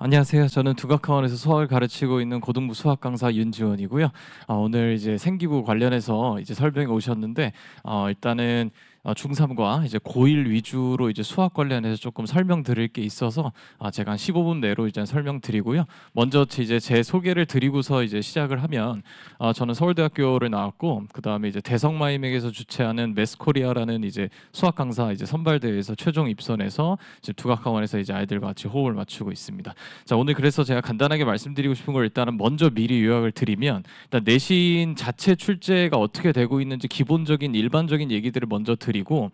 안녕하세요. 저는 두각학원에서 수학을 가르치고 있는 고등부 수학 강사 윤지원이고요. 오늘 이제 생기부 관련해서 이제 설명이 오셨는데 일단은 중3과 이제 고1 위주로 이제 수학 관련해서 조금 설명드릴 게 있어서 제가 한 15분 내로 이제 설명드리고요. 먼저 이제 제 소개를 드리고서 이제 시작을 하면 저는 서울대학교를 나왔고 그다음에 이제 대성마이맥에서 주최하는 메스코리아라는 이제 수학 강사 이제 선발대회에서 최종 입선해서 지금 두각학원에서 이제 아이들과 같이 호흡을 맞추고 있습니다. 자, 오늘 그래서 제가 간단하게 말씀드리고 싶은 걸 일단은 먼저 미리 요약을 드리면 일단 내신 자체 출제가 어떻게 되고 있는지 기본적인 일반적인 얘기들을 먼저 드리고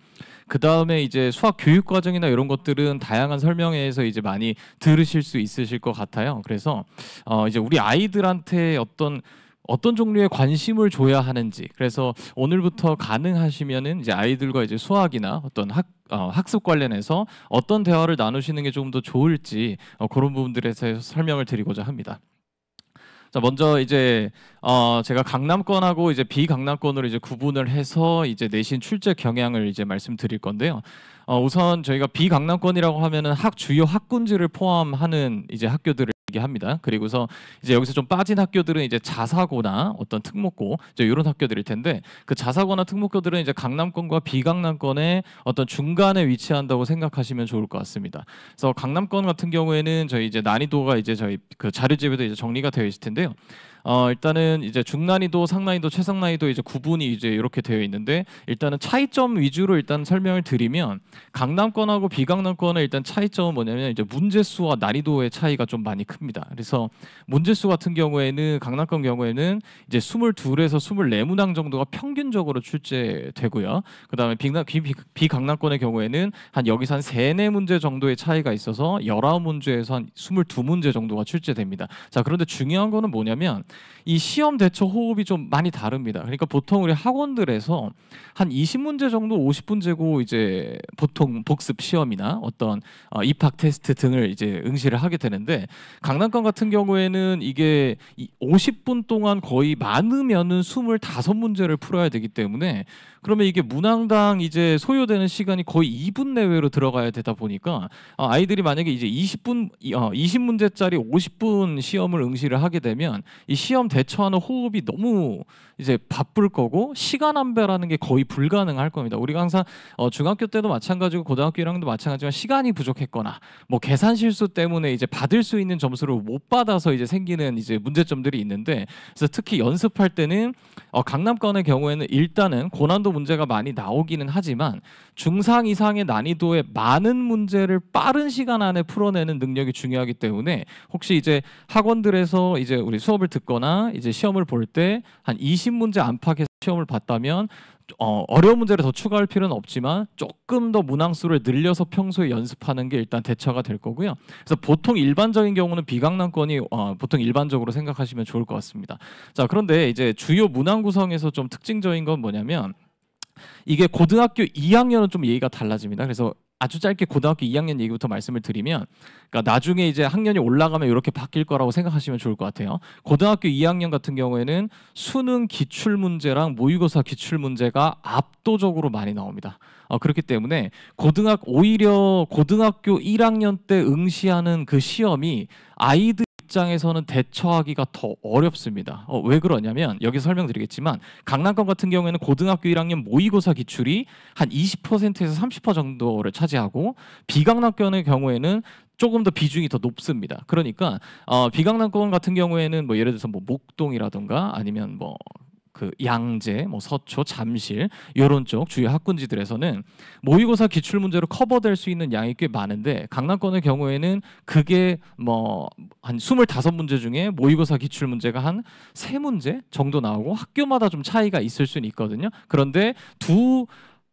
그 다음에 이제 수학 교육 과정이나 이런 것들은 다양한 설명회에서 이제 많이 들으실 수 있으실 것 같아요. 그래서 이제 우리 아이들한테 어떤 종류의 관심을 줘야 하는지, 그래서 오늘부터 가능하시면은 이제 아이들과 이제 수학이나 어떤 학습 관련해서 어떤 대화를 나누시는 게 좀 더 좋을지 그런 부분들에 대해서 설명을 드리고자 합니다. 자, 먼저 이제 제가 강남권하고 이제 비강남권으로 이제 구분을 해서 이제 내신 출제 경향을 이제 말씀드릴 건데요. 우선 저희가 비강남권이라고 하면은 주요 학군지를 포함하는 이제 학교들을 얘기합니다. 그리고서 이제 여기서 좀 빠진 학교들은 이제 자사고나 어떤 특목고 이제 이런 학교들일 텐데, 그 자사고나 특목고들은 이제 강남권과 비강남권의 어떤 중간에 위치한다고 생각하시면 좋을 것 같습니다. 그래서 강남권 같은 경우에는 저희 이제 난이도가 이제 저희 그 자료집에도 이제 정리가 되어 있을 텐데요. 일단은 이제 중난이도, 상난이도, 최상난이도 이제 구분이 이제 이렇게 되어 있는데, 일단은 차이점 위주로 일단 설명을 드리면 강남권하고 비강남권의 일단 차이점은 뭐냐면 이제 문제수와 난이도의 차이가 좀 많이 큽니다. 그래서 문제수 같은 경우에는 강남권 경우에는 이제 22에서 24문항 정도가 평균적으로 출제되고요. 그다음에 비강남권의 경우에는 여기서 한 3, 4문제 정도의 차이가 있어서 19문제에서 한 22문제 정도가 출제됩니다. 자, 그런데 중요한 거는 뭐냐면 이 시험 대처 호흡이 좀 많이 다릅니다. 그러니까 보통 우리 학원들에서 한 20문제 정도 50문제고 이제 보통 복습 시험이나 어떤 입학 테스트 등을 이제 응시를 하게 되는데, 강남권 같은 경우에는 이게 50분 동안 거의 많으면은 25문제를 풀어야 되기 때문에, 그러면 이게 문항당 이제 소요되는 시간이 거의 2분 내외로 들어가야 되다 보니까 아이들이 만약에 이제 20문제짜리 50분 시험을 응시를 하게 되면 이 시험 대처하는 호흡이 너무 이제 바쁠 거고 시간 안배라는 게 거의 불가능할 겁니다. 우리가 항상 중학교 때도 마찬가지고 고등학교 1학년도 마찬가지지만 시간이 부족했거나 뭐 계산 실수 때문에 이제 받을 수 있는 점수를 못 받아서 이제 생기는 이제 문제점들이 있는데, 그래서 특히 연습할 때는 강남권의 경우에는 일단은 고난도 문제가 많이 나오기는 하지만 중상 이상의 난이도의 많은 문제를 빠른 시간 안에 풀어내는 능력이 중요하기 때문에, 혹시 이제 학원들에서 이제 우리 수업을 듣거나 이제 시험을 볼 때 한 20문제 안팎의 시험을 봤다면 어려운 문제를 더 추가할 필요는 없지만 조금 더 문항수를 늘려서 평소에 연습하는 게 일단 대처가 될 거고요. 그래서 보통 일반적인 경우는 비강남권이 보통 일반적으로 생각하시면 좋을 것 같습니다. 자, 그런데 이제 주요 문항 구성에서 좀 특징적인 건 뭐냐면 이게 고등학교 2학년은 좀 얘기가 달라집니다. 그래서 아주 짧게 고등학교 2학년 얘기부터 말씀을 드리면, 그러니까 나중에 이제 학년이 올라가면 이렇게 바뀔 거라고 생각하시면 좋을 것 같아요. 고등학교 2학년 같은 경우에는 수능 기출 문제랑 모의고사 기출 문제가 압도적으로 많이 나옵니다. 그렇기 때문에 오히려 고등학교 1학년 때 응시하는 그 시험이 아이들 입장에서는 대처하기가 더 어렵습니다. 왜 그러냐면 여기서 설명드리겠지만 강남권 같은 경우에는 고등학교 1학년 모의고사 기출이 한 20%에서 30% 정도를 차지하고, 비강남권의 경우에는 조금 더 비중이 더 높습니다. 그러니까 비강남권 같은 경우에는 뭐 예를 들어서 뭐 목동이라든가 아니면 뭐 그 양재, 뭐 서초, 잠실 이런 쪽 주요 학군지들에서는 모의고사 기출 문제로 커버될 수 있는 양이 꽤 많은데, 강남권의 경우에는 그게 뭐 한 25문제 중에 모의고사 기출 문제가 한 3문제 정도 나오고 학교마다 좀 차이가 있을 수는 있거든요. 그런데 두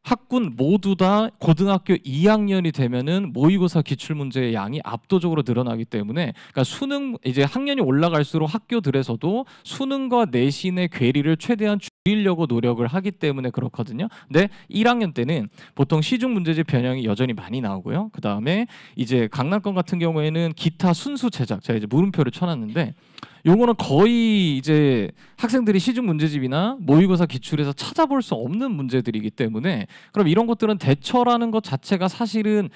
학군 모두 다 고등학교 2학년이 되면은 모의고사 기출 문제의 양이 압도적으로 늘어나기 때문에, 그러니까 수능 이제 학년이 올라갈수록 학교들에서도 수능과 내신의 괴리를 최대한 줄이려고 노력을 하기 때문에 그렇거든요. 근데 1학년 때는 보통 시중 문제집 변형이 여전히 많이 나오고요. 그 다음에 이제 강남권 같은 경우에는 기타 순수 제작, 제가 이제 물음표를 쳐놨는데 요거는 거의 이제 학생들이 시중 문제집이나 모의고사 기출에서 찾아볼 수 없는 문제들이기 때문에 그럼 이런 것들은 대처라는 것 자체가 사실은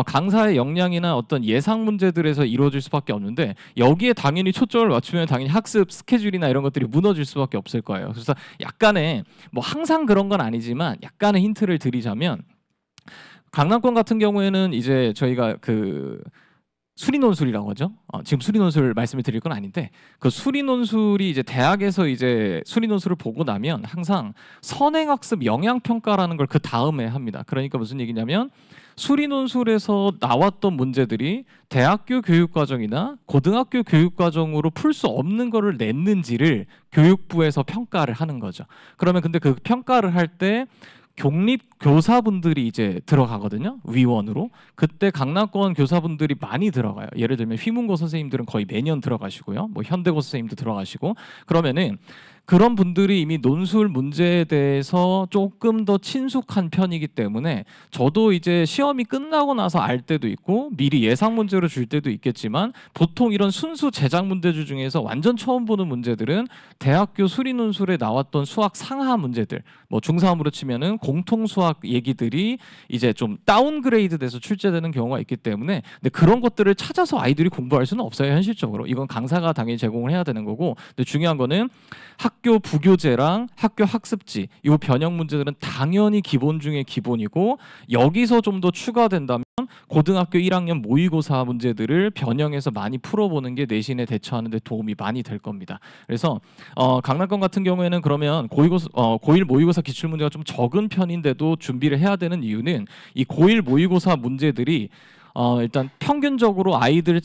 강사의 역량이나 어떤 예상 문제들에서 이루어질 수밖에 없는데 여기에 당연히 초점을 맞추면 당연히 학습 스케줄이나 이런 것들이 무너질 수밖에 없을 거예요. 그래서 약간의 뭐 항상 그런 건 아니지만 약간의 힌트를 드리자면 강남권 같은 경우에는 이제 저희가 그 수리논술이라고 하죠. 지금 수리논술 말씀을 드릴 건 아닌데 그 수리논술이 이제 대학에서 이제 수리논술을 보고 나면 항상 선행학습 영향평가라는 걸 그 다음에 합니다. 그러니까 무슨 얘기냐면 수리논술에서 나왔던 문제들이 대학교 교육과정이나 고등학교 교육과정으로 풀 수 없는 거를 냈는지를 교육부에서 평가를 하는 거죠. 그러면 근데 그 평가를 할 때 공립 교사분들이 이제 들어가거든요. 위원으로. 그때 강남권 교사분들이 많이 들어가요. 예를 들면 휘문고 선생님들은 거의 매년 들어가시고요. 뭐 현대고 선생님도 들어가시고 그러면은 그런 분들이 이미 논술 문제에 대해서 조금 더 친숙한 편이기 때문에 저도 이제 시험이 끝나고 나서 알 때도 있고 미리 예상 문제로 줄 때도 있겠지만 보통 이런 순수 제작 문제주 중에서 완전 처음 보는 문제들은 대학교 수리 논술에 나왔던 수학 상하 문제들 뭐 중3으로 치면은 공통 수학 얘기들이 이제 좀 다운그레이드 돼서 출제되는 경우가 있기 때문에 근데 그런 것들을 찾아서 아이들이 공부할 수는 없어요. 현실적으로 이건 강사가 당연히 제공을 해야 되는 거고 근데 중요한 거는 학교 부교재랑 학교 학습지 이 변형 문제들은 당연히 기본 중에 기본이고 여기서 좀 더 추가된다면 고등학교 1학년 모의고사 문제들을 변형해서 많이 풀어보는 게 내신에 대처하는 데 도움이 많이 될 겁니다. 그래서 강남권 같은 경우에는 그러면 고1 모의고사 기출문제가 좀 적은 편인데도 준비를 해야 되는 이유는 이 고1 모의고사 문제들이 일단 평균적으로 아이들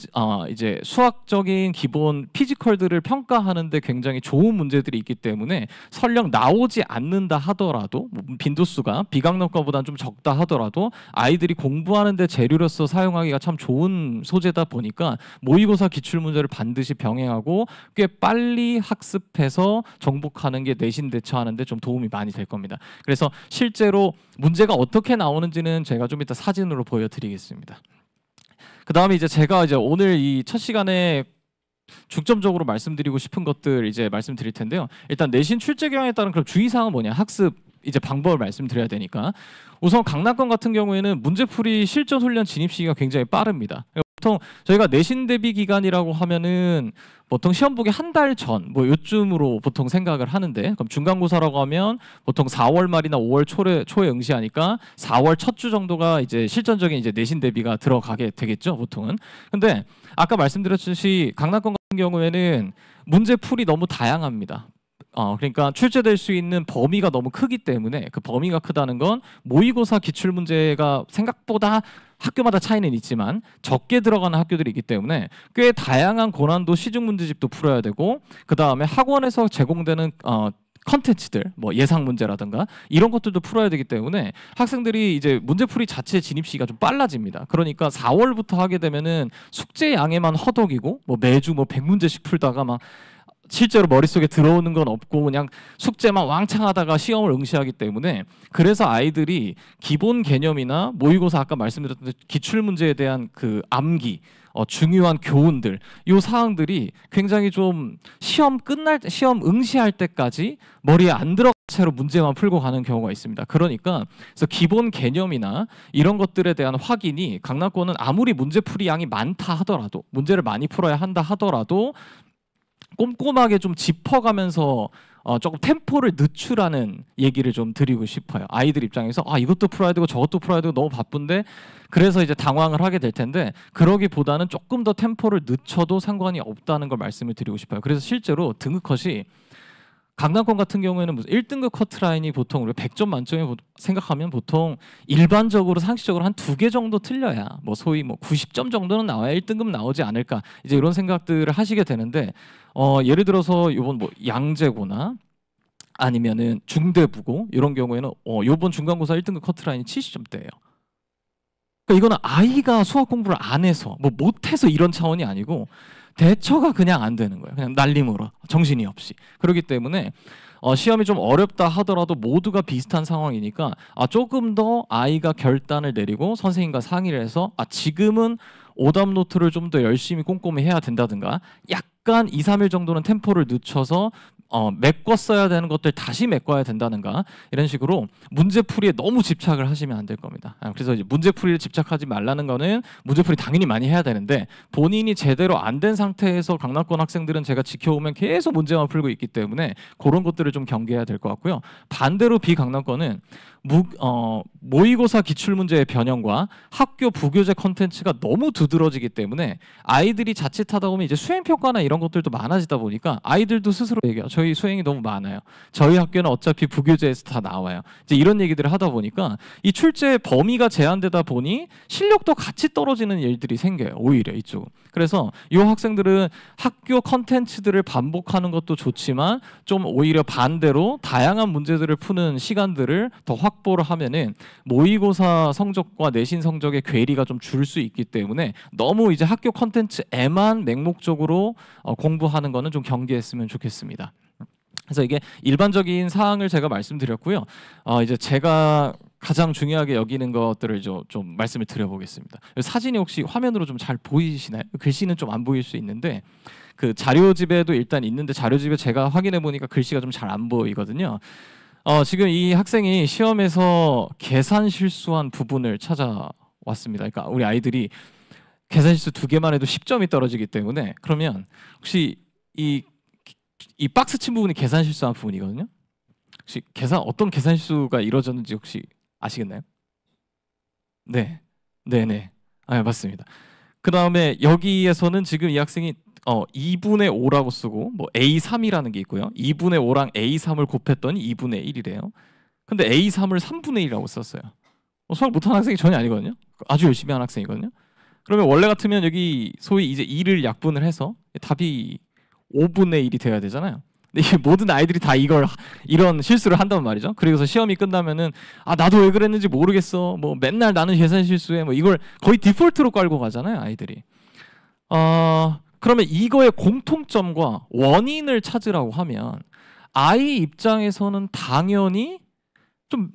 이제 수학적인 기본 피지컬들을 평가하는데 굉장히 좋은 문제들이 있기 때문에 설령 나오지 않는다 하더라도 빈도수가 비강남과보다는 좀 적다 하더라도 아이들이 공부하는데 재료로서 사용하기가 참 좋은 소재다 보니까 모의고사 기출 문제를 반드시 병행하고 꽤 빨리 학습해서 정복하는 게 내신 대처하는데 좀 도움이 많이 될 겁니다. 그래서 실제로 문제가 어떻게 나오는지는 제가 좀 이따 사진으로 보여드리겠습니다. 그 다음에 이제 제가 이제 오늘 이 첫 시간에 중점적으로 말씀드리고 싶은 것들 이제 말씀드릴 텐데요. 일단 내신 출제 경향에 따른 그럼 주의사항은 뭐냐? 학습 이제 방법을 말씀드려야 되니까 우선 강남권 같은 경우에는 문제풀이 실전 훈련 진입 시기가 굉장히 빠릅니다. 보통 저희가 내신 대비 기간이라고 하면은 보통 시험 보기 한 달 전 뭐 요쯤으로 보통 생각을 하는데 그럼 중간고사라고 하면 보통 4월 말이나 5월 초에 응시하니까 4월 첫 주 정도가 이제 실전적인 이제 내신 대비가 들어가게 되겠죠 보통은. 근데 아까 말씀드렸듯이 강남권 같은 경우에는 문제풀이 너무 다양합니다. 그러니까 출제될 수 있는 범위가 너무 크기 때문에 그 범위가 크다는 건 모의고사 기출 문제가 생각보다 학교마다 차이는 있지만 적게 들어가는 학교들이 있기 때문에 꽤 다양한 고난도 시중 문제집도 풀어야 되고 그 다음에 학원에서 제공되는 컨텐츠들 뭐 예상 문제라든가 이런 것들도 풀어야 되기 때문에 학생들이 이제 문제풀이 자체 진입 시기가 좀 빨라집니다. 그러니까 4월부터 하게 되면은 숙제 양에만 허덕이고 뭐 매주 뭐 100문제씩 풀다가 막 실제로 머릿속에 들어오는 건 없고 그냥 숙제만 왕창 하다가 시험을 응시하기 때문에 그래서 아이들이 기본 개념이나 모의고사 아까 말씀드렸던 기출문제에 대한 그 암기 중요한 교훈들 요 사항들이 굉장히 좀 시험 응시할 때까지 머리에 안 들어간 채로 문제만 풀고 가는 경우가 있습니다. 그러니까 그래서 기본 개념이나 이런 것들에 대한 확인이 강남권은 아무리 문제풀이 양이 많다 하더라도 문제를 많이 풀어야 한다 하더라도 꼼꼼하게 좀 짚어가면서 조금 템포를 늦추라는 얘기를 좀 드리고 싶어요. 아이들 입장에서 이것도 풀어야 되고 저것도 풀어야 되고 너무 바쁜데 그래서 이제 당황을 하게 될 텐데 그러기보다는 조금 더 템포를 늦춰도 상관이 없다는 걸 말씀을 드리고 싶어요. 그래서 실제로 등급컷이 강남권 같은 경우에는 무슨 1등급 커트라인이 보통 우리가 100점 만점에 생각하면 보통 일반적으로 상식적으로 한 2개 정도 틀려야 뭐 소위 뭐 90점 정도는 나와야 1등급 나오지 않을까 이제 이런 생각들을 하시게 되는데 예를 들어서 요번 뭐 양재고나 아니면은 중대부고 이런 경우에는 요번 중간고사 1등급 커트라인이 70점대예요. 그러니까 이거는 아이가 수학 공부를 안 해서 뭐 못해서 이런 차원이 아니고 대처가 그냥 안 되는 거예요. 그냥 날림으로 정신이 없이. 그렇기 때문에 시험이 좀 어렵다 하더라도 모두가 비슷한 상황이니까 조금 더 아이가 결단을 내리고 선생님과 상의를 해서 지금은 오답 노트를 좀 더 열심히 꼼꼼히 해야 된다든가 잠깐 2, 3일 정도는 템포를 늦춰서 메꿨어야 되는 것들 다시 메꿔야 된다는가, 이런 식으로 문제풀이에 너무 집착을 하시면 안 될 겁니다. 그래서 이제 문제풀이를 집착하지 말라는 거는 문제풀이 당연히 많이 해야 되는데, 본인이 제대로 안 된 상태에서 강남권 학생들은 제가 지켜오면 계속 문제만 풀고 있기 때문에 그런 것들을 좀 경계해야 될 것 같고요. 반대로 비강남권은 모의고사 기출문제의 변형과 학교 부교재 컨텐츠가 너무 두드러지기 때문에 아이들이 자칫하다 보면 이제 수행평가나 이런 것들도 많아지다 보니까 아이들도 스스로 얘기해요. 저희 수행이 너무 많아요. 저희 학교는 어차피 부교재에서 다 나와요. 이제 이런 얘기들을 하다 보니까 이 출제 범위가 제한되다 보니 실력도 같이 떨어지는 일들이 생겨요. 오히려 이쪽은. 그래서 이 학생들은 학교 컨텐츠들을 반복하는 것도 좋지만 좀 오히려 반대로 다양한 문제들을 푸는 시간들을 더 확보를 하면은 모의고사 성적과 내신 성적의 괴리가 좀 줄 수 있기 때문에 너무 이제 학교 컨텐츠에만 맹목적으로 공부하는 거는 좀 경계했으면 좋겠습니다. 그래서 이게 일반적인 사항을 제가 말씀드렸고요. 이제 제가 가장 중요하게 여기는 것들을 좀 말씀을 드려보겠습니다. 사진이 혹시 화면으로 좀 잘 보이시나요? 글씨는 좀 안 보일 수 있는데 그 자료집에도 일단 있는데 자료집에 제가 확인해 보니까 글씨가 좀 잘 안 보이거든요. 지금 이 학생이 시험에서 계산 실수한 부분을 찾아왔습니다. 그러니까 우리 아이들이 계산 실수 2개만 해도 10점이 떨어지기 때문에, 그러면 혹시 이 박스 친 부분이 계산 실수한 부분이거든요. 혹시 어떤 계산 실수가 이루어졌는지 혹시 아시겠나요? 네, 네네, 맞습니다. 그 다음에 여기에서는 지금 이 학생이 2분의 5라고 쓰고 뭐 A3이라는 게 있고요. 2분의 5랑 A3을 곱했더니 2분의 1이래요. 근데 A3을 3분의 1이라고 썼어요. 수학 못하는 학생이 전혀 아니거든요. 아주 열심히 하는 학생이거든요. 그러면 원래 같으면 여기 소위 이제 2를 약분을 해서 답이 5분의 1이 돼야 되잖아요. 근데 이게 모든 아이들이 다 이런 실수를 한단 말이죠. 그리고서 시험이 끝나면은 나도 왜 그랬는지 모르겠어. 뭐 맨날 나는 계산 실수해. 뭐 이걸 거의 디폴트로 깔고 가잖아요, 아이들이. 그러면 이거의 공통점과 원인을 찾으라고 하면 아이 입장에서는 당연히 좀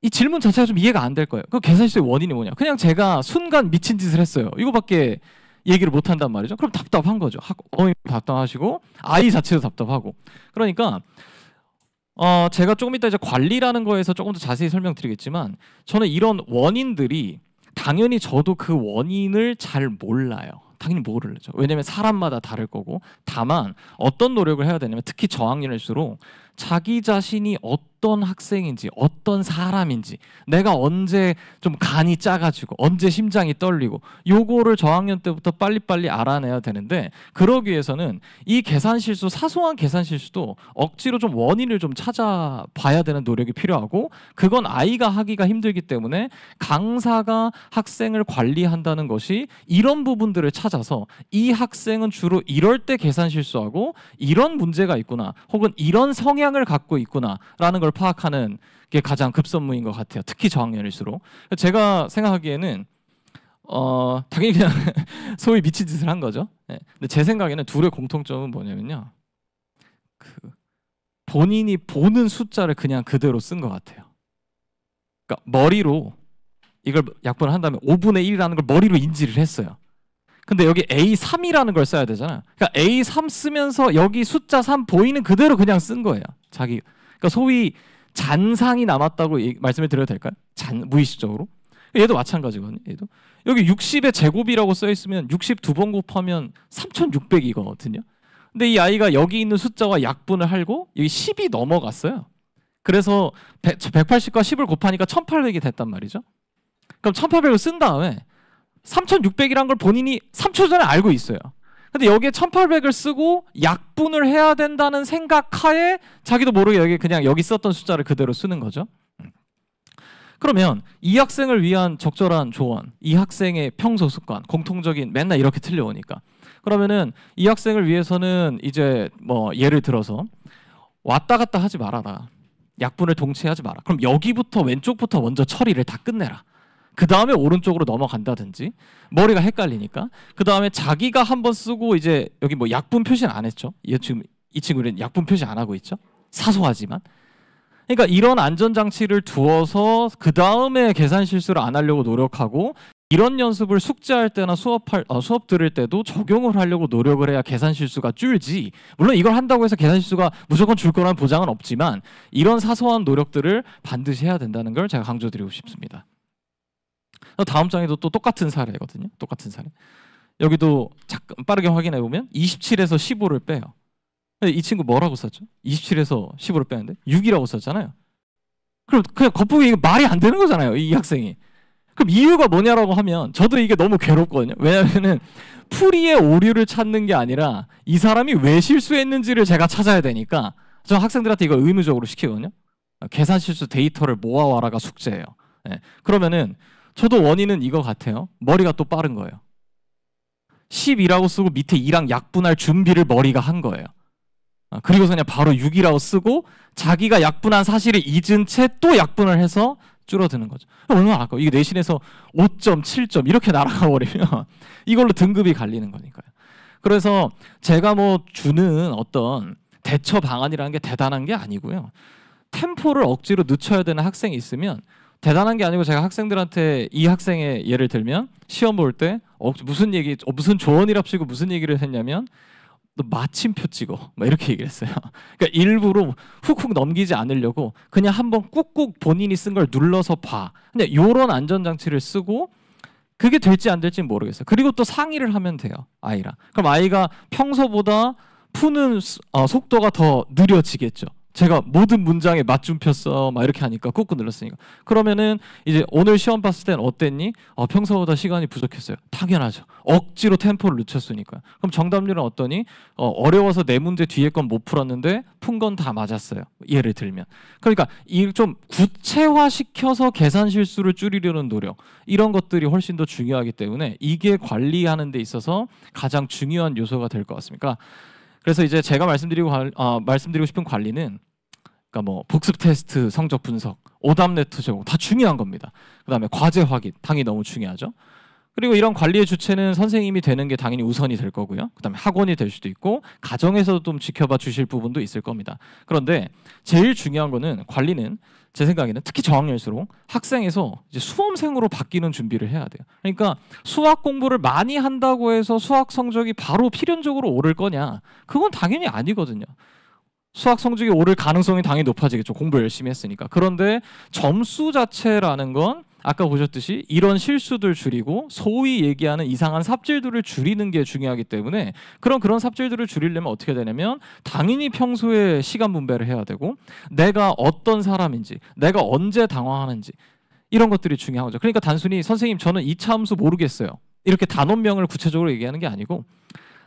이 질문 자체가 좀 이해가 안 될 거예요. 그 계산실수의 원인이 뭐냐? 그냥 제가 순간 미친 짓을 했어요. 이거밖에 얘기를 못 한단 말이죠. 그럼 답답한 거죠. 어머니 답답하시고 아이 자체도 답답하고. 그러니까 제가 조금 이따 이제 관리라는 거에서 조금 더 자세히 설명드리겠지만, 저는 이런 원인들이 당연히 저도 그 원인을 잘 몰라요. 당연히 모르죠. 왜냐면 사람마다 다를 거고. 다만 어떤 노력을 해야 되냐면, 특히 저학년일수록 자기 자신이 어떤 학생인지, 어떤 사람인지, 내가 언제 좀 간이 짜가지고 언제 심장이 떨리고, 요거를 저학년 때부터 빨리빨리 알아내야 되는데, 그러기 위해서는 이 계산 실수, 사소한 계산 실수도 억지로 좀 원인을 좀 찾아봐야 되는 노력이 필요하고, 그건 아이가 하기가 힘들기 때문에 강사가 학생을 관리한다는 것이 이런 부분들을 찾아서 이 학생은 주로 이럴 때 계산 실수하고 이런 문제가 있구나, 혹은 이런 성향을 갖고 있구나라는 걸 파악하는 게 가장 급선무인 것 같아요. 특히 저학년일수록. 제가 생각하기에는 당연히 그냥 소위 미친 짓을 한 거죠. 근데 제 생각에는 둘의 공통점은 뭐냐면요, 본인이 보는 숫자를 그냥 그대로 쓴 것 같아요. 그러니까 머리로 이걸 약분을 한다면 5분의 1이라는 걸 머리로 인지를 했어요. 근데 여기 A3이라는 걸 써야 되잖아요. 그러니까 A3 쓰면서 여기 숫자 3 보이는 그대로 그냥 쓴 거예요. 그러니까 소위 잔상이 남았다고 말씀을 드려도 될까요? 무의식적으로. 얘도 마찬가지거든요. 얘도 여기 60의 제곱이라고 써 있으면 60 2번 곱하면 3600이거든요. 근데 이 아이가 여기 있는 숫자와 약분을 하고 여기 10이 넘어갔어요. 그래서 180과 10을 곱하니까 1800이 됐단 말이죠. 그럼 1800을 쓴 다음에 3600이란 걸 본인이 3초 전에 알고 있어요. 근데 여기에 1800을 쓰고 약분을 해야 된다는 생각하에 자기도 모르게 여기 썼던 숫자를 그대로 쓰는 거죠. 그러면 이 학생을 위한 적절한 조언, 이 학생의 평소 습관, 공통적인 맨날 이렇게 틀려오니까, 그러면은 이 학생을 위해서는 이제 뭐 예를 들어서 왔다 갔다 하지 말아라. 약분을 동시에 하지 마라. 그럼 여기부터 왼쪽부터 먼저 처리를 다 끝내라. 그 다음에 오른쪽으로 넘어간다든지, 머리가 헷갈리니까. 그 다음에 자기가 한번 쓰고 이제 여기 뭐 약분 표시는 안 했죠. 지금 이 친구는 약분 표시 안 하고 있죠. 사소하지만. 그러니까 이런 안전장치를 두어서 그 다음에 계산 실수를 안 하려고 노력하고, 이런 연습을 숙제할 때나 수업 들을 때도 적용을 하려고 노력을 해야 계산 실수가 줄지. 물론 이걸 한다고 해서 계산 실수가 무조건 줄 거라는 보장은 없지만 이런 사소한 노력들을 반드시 해야 된다는 걸 제가 강조드리고 싶습니다. 다음 장에도 또 똑같은 사례거든요. 똑같은 사례. 여기도 잠깐 빠르게 확인해 보면 27에서 15를 빼요. 이 친구 뭐라고 썼죠? 27에서 15를 빼는데 6이라고 썼잖아요. 그럼 그냥 겉보기 이거 말이 안 되는 거잖아요, 이 학생이. 그럼 이유가 뭐냐라고 하면 저도 이게 너무 괴롭거든요. 왜냐하면은 풀이의 오류를 찾는 게 아니라 이 사람이 왜 실수했는지를 제가 찾아야 되니까 저 학생들한테 이걸 의무적으로 시키거든요. 계산 실수 데이터를 모아와라가 숙제예요. 네. 그러면은 저도 원인은 이거 같아요. 머리가 또 빠른 거예요. 10이라고 쓰고 밑에 2랑 약분할 준비를 머리가 한 거예요. 그리고서 그냥 바로 6이라고 쓰고 자기가 약분한 사실을 잊은 채 또 약분을 해서 줄어드는 거죠. 얼마나 아까워. 이게 내신에서 5점, 7점 이렇게 날아가 버리면 이걸로 등급이 갈리는 거니까요. 그래서 제가 뭐 주는 어떤 대처 방안이라는 게 대단한 게 아니고요. 템포를 억지로 늦춰야 되는 학생이 있으면 대단한 게 아니고 제가 학생들한테 이 학생의 예를 들면 시험 볼 때 무슨 조언이랍시고 무슨 얘기를 했냐면 너 마침표 찍어 막 이렇게 얘기를 했어요. 그러니까 일부러 훅훅 넘기지 않으려고 그냥 한번 꾹꾹 본인이 쓴 걸 눌러서 봐. 근데 이런 안전장치를 쓰고 그게 될지 안 될지는 모르겠어요. 그리고 또 상의를 하면 돼요, 아이랑. 그럼 아이가 평소보다 푸는 속도가 더 느려지겠죠. 제가 모든 문장에 맞춤표 써 막 이렇게 하니까 꾹꾹 눌렀으니까. 그러면은 이제 오늘 시험 봤을 땐 어땠니? 평소보다 시간이 부족했어요. 당연하죠. 억지로 템포를 늦췄으니까. 그럼 정답률은 어떠니? 어려워서 네 문제 뒤에 건 못 풀었는데 푼 건 다 맞았어요. 예를 들면. 그러니까 이 좀 구체화시켜서 계산 실수를 줄이려는 노력, 이런 것들이 훨씬 더 중요하기 때문에 이게 관리하는 데 있어서 가장 중요한 요소가 될 것 같습니다. 그래서 이제 제가 말씀드리고 싶은 관리는 그러니까 뭐 복습 테스트 성적 분석, 오답 네트 제공 다 중요한 겁니다. 그다음에 과제 확인 당연히 너무 중요하죠. 그리고 이런 관리의 주체는 선생님이 되는 게 당연히 우선이 될 거고요. 그다음에 학원이 될 수도 있고 가정에서도 좀 지켜봐 주실 부분도 있을 겁니다. 그런데 제일 중요한 거는 관리는 제 생각에는 특히 저학년일수록 학생에서 이제 수험생으로 바뀌는 준비를 해야 돼요. 그러니까 수학 공부를 많이 한다고 해서 수학 성적이 바로 필연적으로 오를 거냐? 그건 당연히 아니거든요. 수학 성적이 오를 가능성이 당연히 높아지겠죠. 공부 열심히 했으니까. 그런데 점수 자체라는 건 아까 보셨듯이 이런 실수들 줄이고 소위 얘기하는 이상한 삽질들을 줄이는 게 중요하기 때문에 그런 삽질들을 줄이려면 어떻게 되냐면 당연히 평소에 시간 분배를 해야 되고 내가 어떤 사람인지 내가 언제 당황하는지 이런 것들이 중요한 거죠. 그러니까 단순히 선생님 저는 2차 함수 모르겠어요. 이렇게 단원명을 구체적으로 얘기하는 게 아니고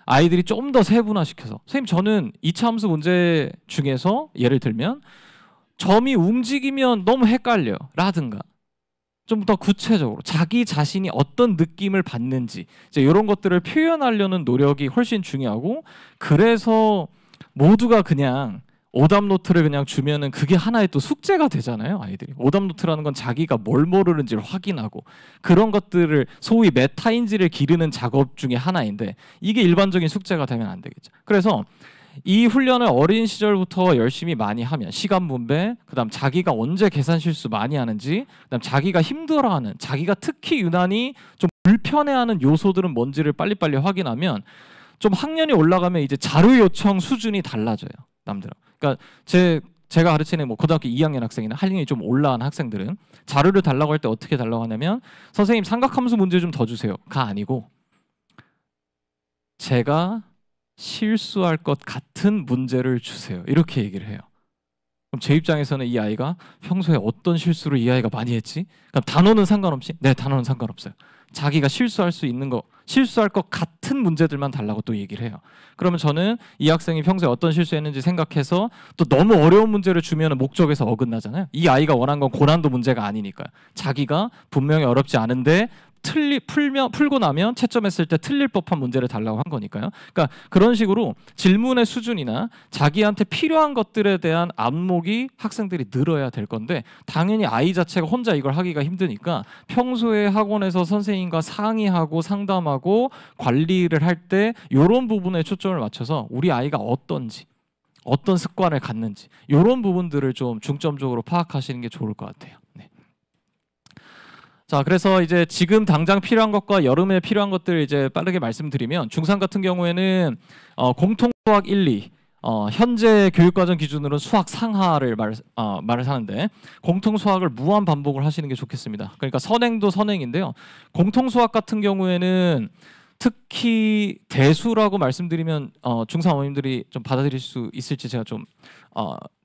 아이들이 좀 더 세분화시켜서 선생님 저는 2차 함수 문제 중에서 예를 들면 점이 움직이면 너무 헷갈려요 라든가 좀 더 구체적으로 자기 자신이 어떤 느낌을 받는지 이제 이런 것들을 표현하려는 노력이 훨씬 중요하고 그래서 모두가 그냥 오답 노트를 그냥 주면은 그게 하나의 또 숙제가 되잖아요. 아이들이 오답 노트라는 건 자기가 뭘 모르는지를 확인하고 그런 것들을 소위 메타인지를 기르는 작업 중에 하나인데 이게 일반적인 숙제가 되면 안 되겠죠. 그래서 이 훈련을 어린 시절부터 열심히 많이 하면 시간 분배, 그다음 자기가 언제 계산 실수 많이 하는지, 그다음 자기가 힘들어하는, 자기가 특히 유난히 좀 불편해하는 요소들은 뭔지를 빨리빨리 확인하면 좀 학년이 올라가면 이제 자료 요청 수준이 달라져요. 남들은. 그러니까 제가 가르치는 뭐 고등학교 2학년 학생이나 학년이 좀 올라간 학생들은 자료를 달라고 할 때 어떻게 달라고 하냐면 선생님 삼각함수 문제 좀 더 주세요가 아니고 제가 실수할 것 같은 문제를 주세요. 이렇게 얘기를 해요. 그럼 제 입장에서는 이 아이가 평소에 어떤 실수를 이 아이가 많이 했지? 그럼 단어는 상관없이? 네, 단어는 상관없어요. 자기가 실수할 수 있는 거, 실수할 것 같은 문제들만 달라고 또 얘기를 해요. 그러면 저는 이 학생이 평소에 어떤 실수했는지 생각해서 또 너무 어려운 문제를 주면 목적에서 어긋나잖아요. 이 아이가 원한 건 고난도 문제가 아니니까요. 자기가 분명히 어렵지 않은데 풀고 나면 채점했을 때 틀릴 법한 문제를 달라고 한 거니까요. 그러니까 그런 식으로 질문의 수준이나 자기한테 필요한 것들에 대한 안목이 학생들이 늘어야 될 건데 당연히 아이 자체가 혼자 이걸 하기가 힘드니까 평소에 학원에서 선생님과 상의하고 상담하고 관리를 할 때 이런 부분에 초점을 맞춰서 우리 아이가 어떤지 어떤 습관을 갖는지 이런 부분들을 좀 중점적으로 파악하시는 게 좋을 것 같아요. 네. 자, 그래서 이제 지금 당장 필요한 것과 여름에 필요한 것들 이제 빠르게 말씀드리면 중3 같은 경우에는 공통 수학 1, 2 현재 교육과정 기준으로는 수학 상하를 말을 하는데 공통 수학을 무한 반복을 하시는 게 좋겠습니다. 그러니까 선행도 선행인데요. 공통 수학 같은 경우에는 특히 대수라고 말씀드리면 중3 어머님들이 좀 받아들일 수 있을지 제가 좀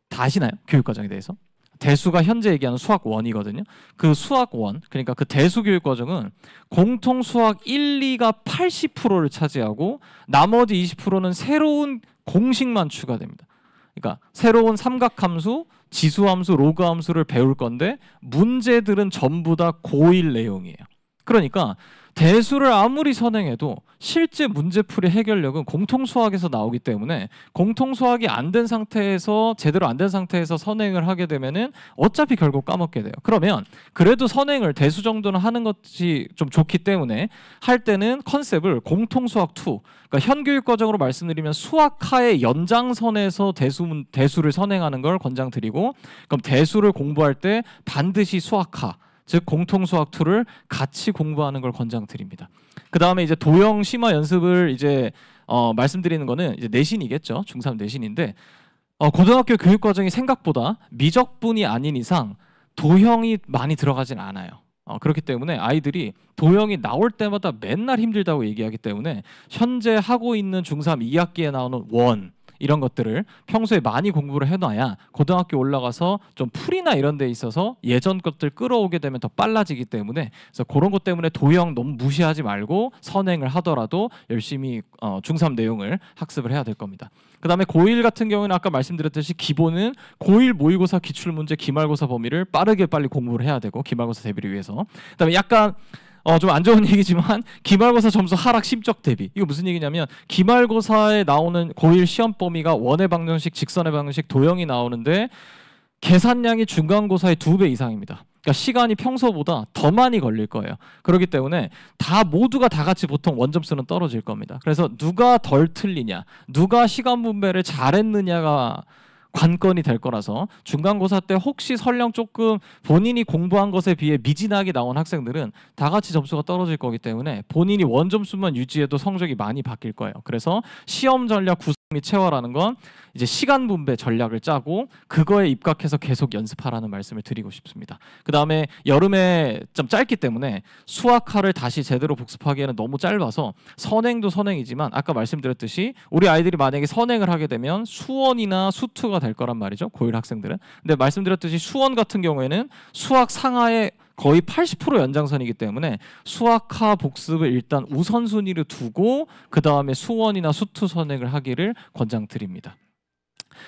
다 아시나요? 교육과정에 대해서? 대수가 현재 얘기하는 수학 1이거든요. 그 수학 1, 그러니까 그 대수 교육 과정은 공통 수학 1, 2가 80%를 차지하고 나머지 20%는 새로운 공식만 추가됩니다. 그러니까 새로운 삼각함수, 지수함수, 로그함수를 배울 건데 문제들은 전부 다 고1 내용이에요. 그러니까 대수를 아무리 선행해도 실제 문제풀이 해결력은 공통수학에서 나오기 때문에 공통수학이 안 된 상태에서 제대로 안 된 상태에서 선행을 하게 되면은 어차피 결국 까먹게 돼요. 그러면 그래도 선행을 대수 정도는 하는 것이 좀 좋기 때문에 할 때는 컨셉을 공통수학 2, 그러니까 현교육 과정으로 말씀드리면 수학하의 연장선에서 대수를 선행하는 걸 권장드리고, 그럼 대수를 공부할 때 반드시 수학하, 즉 공통수학 2를 같이 공부하는 걸 권장드립니다. 그 다음에 이제 도형 심화 연습을 이제 말씀드리는 거는 이제 내신이겠죠. 중3 내신인데 고등학교 교육 과정이 생각보다 미적분이 아닌 이상 도형이 많이 들어가진 않아요. 그렇기 때문에 아이들이 도형이 나올 때마다 맨날 힘들다고 얘기하기 때문에 현재 하고 있는 중3 2학기에 나오는 원 이런 것들을 평소에 많이 공부를 해놔야 고등학교 올라가서 좀 풀이나 이런 데 있어서 예전 것들 끌어오게 되면 더 빨라지기 때문에, 그래서 그런 것 때문에 도형 너무 무시하지 말고 선행을 하더라도 열심히 중3 내용을 학습을 해야 될 겁니다. 그 다음에 고1 같은 경우는 아까 말씀드렸듯이 기본은 고1 모의고사 기출문제 기말고사 범위를 빨리 공부를 해야 되고, 기말고사 대비를 위해서. 그 다음에 약간 좀 안 좋은 얘기지만 기말고사 점수 하락 심적 대비. 이거 무슨 얘기냐면 기말고사에 나오는 고1 시험 범위가 원의 방정식, 직선의 방정식, 도형이 나오는데 계산량이 중간고사의 2배 이상입니다. 그러니까 시간이 평소보다 더 많이 걸릴 거예요. 그렇기 때문에 모두가 다 같이 보통 원점수는 떨어질 겁니다. 그래서 누가 덜 틀리냐, 누가 시간 분배를 잘했느냐가 관건이 될 거라서 중간고사 때 혹시 설령 조금 본인이 공부한 것에 비해 미진하게 나온 학생들은 다 같이 점수가 떨어질 거기 때문에 본인이 원점수만 유지해도 성적이 많이 바뀔 거예요. 그래서 시험 전략 구성 및 체화라는 건 이제 시간 분배 전략을 짜고 그거에 입각해서 계속 연습하라는 말씀을 드리고 싶습니다. 그 다음에 여름에 좀 짧기 때문에 수학화를 다시 제대로 복습하기에는 너무 짧아서 선행도 선행이지만 아까 말씀드렸듯이 우리 아이들이 만약에 선행을 하게 되면 수원이나 수투가 될 거란 말이죠. 고1 학생들은. 근데 말씀드렸듯이 수원 같은 경우에는 수학 상하의 거의 80% 연장선이기 때문에 수학하 복습을 일단 우선순위를 두고 그 다음에 수원이나 수투 선행을 하기를 권장드립니다.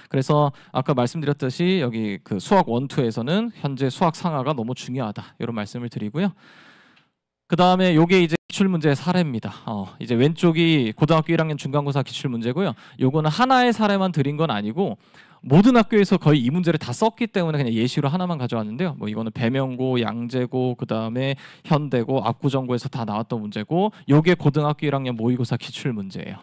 그래서 아까 말씀드렸듯이 여기 그 수학 1, 2에서는 현재 수학 상하가 너무 중요하다 이런 말씀을 드리고요. 그 다음에 요게 이제 기출문제의 사례입니다. 이제 왼쪽이 고등학교 1학년 중간고사 기출문제고요. 요거는 하나의 사례만 드린 건 아니고 모든 학교에서 거의 이 문제를 다 썼기 때문에 그냥 예시로 하나만 가져왔는데요. 뭐 이거는 배명고, 양재고, 그 다음에 현대고, 압구정고에서 다 나왔던 문제고, 요게 고등학교 1학년 모의고사 기출 문제예요.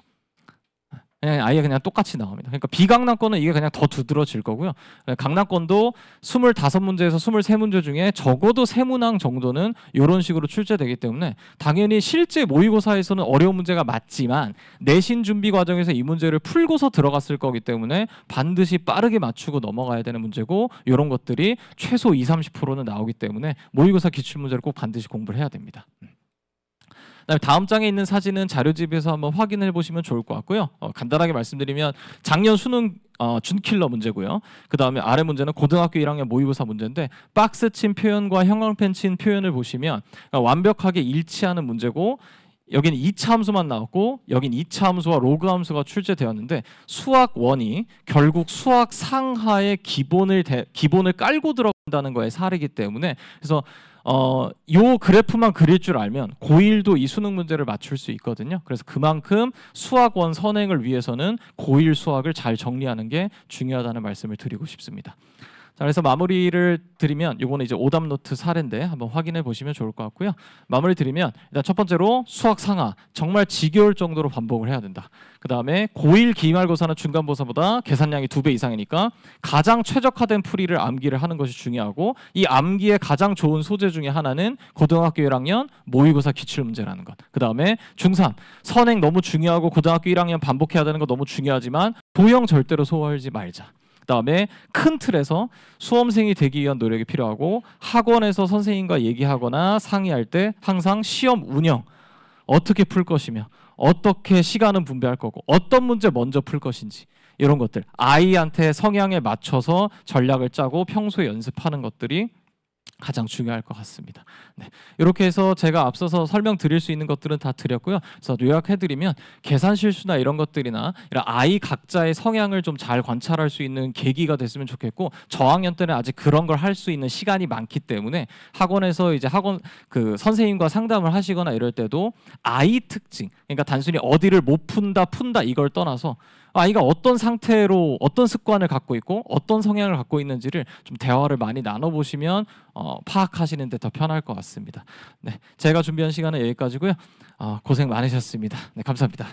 그냥 아예 그냥 똑같이 나옵니다. 그러니까 비강남권은 이게 그냥 더 두드러질 거고요. 강남권도 25문제에서 23문제 중에 적어도 3문항 정도는 이런 식으로 출제되기 때문에 당연히 실제 모의고사에서는 어려운 문제가 맞지만 내신 준비 과정에서 이 문제를 풀고서 들어갔을 거기 때문에 반드시 빠르게 맞추고 넘어가야 되는 문제고, 이런 것들이 최소 20-30%는 나오기 때문에 모의고사 기출문제를 꼭 반드시 공부를 해야 됩니다. 다음 장에 있는 사진은 자료집에서 한번 확인해 보시면 좋을 것 같고요. 간단하게 말씀드리면 작년 수능 준킬러 문제고요. 그 다음에 아래 문제는 고등학교 1학년 모의고사 문제인데 박스친 표현과 형광펜 친 표현을 보시면 완벽하게 일치하는 문제고, 여기는 2차 함수만 나왔고 여긴 2차 함수와 로그 함수가 출제되었는데 수학 1이 결국 수학 상하의 기본을 깔고 들어간다는 거에 사례이기 때문에, 그래서 요 그래프만 그릴 줄 알면 고1도 이 수능 문제를 맞출 수 있거든요. 그래서 그만큼 수학 1 선행을 위해서는 고1 수학을 잘 정리하는 게 중요하다는 말씀을 드리고 싶습니다. 자, 그래서 마무리를 드리면 요거는 이제 오답 노트 사례인데 한번 확인해 보시면 좋을 것 같고요. 마무리 드리면 일단 첫 번째로 수학 상하 정말 지겨울 정도로 반복을 해야 된다. 그 다음에 고1 기말고사는 중간고사보다 계산량이 2배 이상이니까 가장 최적화된 풀이를 암기를 하는 것이 중요하고 이 암기의 가장 좋은 소재 중에 하나는 고등학교 1학년 모의고사 기출문제라는 것. 그 다음에 중3 선행 너무 중요하고 고등학교 1학년 반복해야 되는 거 너무 중요하지만 도형 절대로 소홀하지 말자. 그다음에 큰 틀에서 수험생이 되기 위한 노력이 필요하고 학원에서 선생님과 얘기하거나 상의할 때 항상 시험 운영 어떻게 풀 것이며 어떻게 시간은 분배할 거고 어떤 문제 먼저 풀 것인지 이런 것들 아이한테 성향에 맞춰서 전략을 짜고 평소에 연습하는 것들이 가장 중요할 것 같습니다. 네. 이렇게 해서 제가 앞서서 설명드릴 수 있는 것들은 다 드렸고요. 그래서 요약해드리면 계산 실수나 이런 것들이나 이런 아이 각자의 성향을 좀 잘 관찰할 수 있는 계기가 됐으면 좋겠고 저학년 때는 아직 그런 걸 할 수 있는 시간이 많기 때문에 학원에서 이제 학원 그 선생님과 상담을 하시거나 이럴 때도 아이 특징, 그러니까 단순히 어디를 못 푼다 이걸 떠나서 아이가 어떤 상태로 어떤 습관을 갖고 있고 어떤 성향을 갖고 있는지를 좀 대화를 많이 나눠보시면 파악하시는 데 더 편할 것 같습니다. 네, 제가 준비한 시간은 여기까지고요. 고생 많으셨습니다. 네, 감사합니다.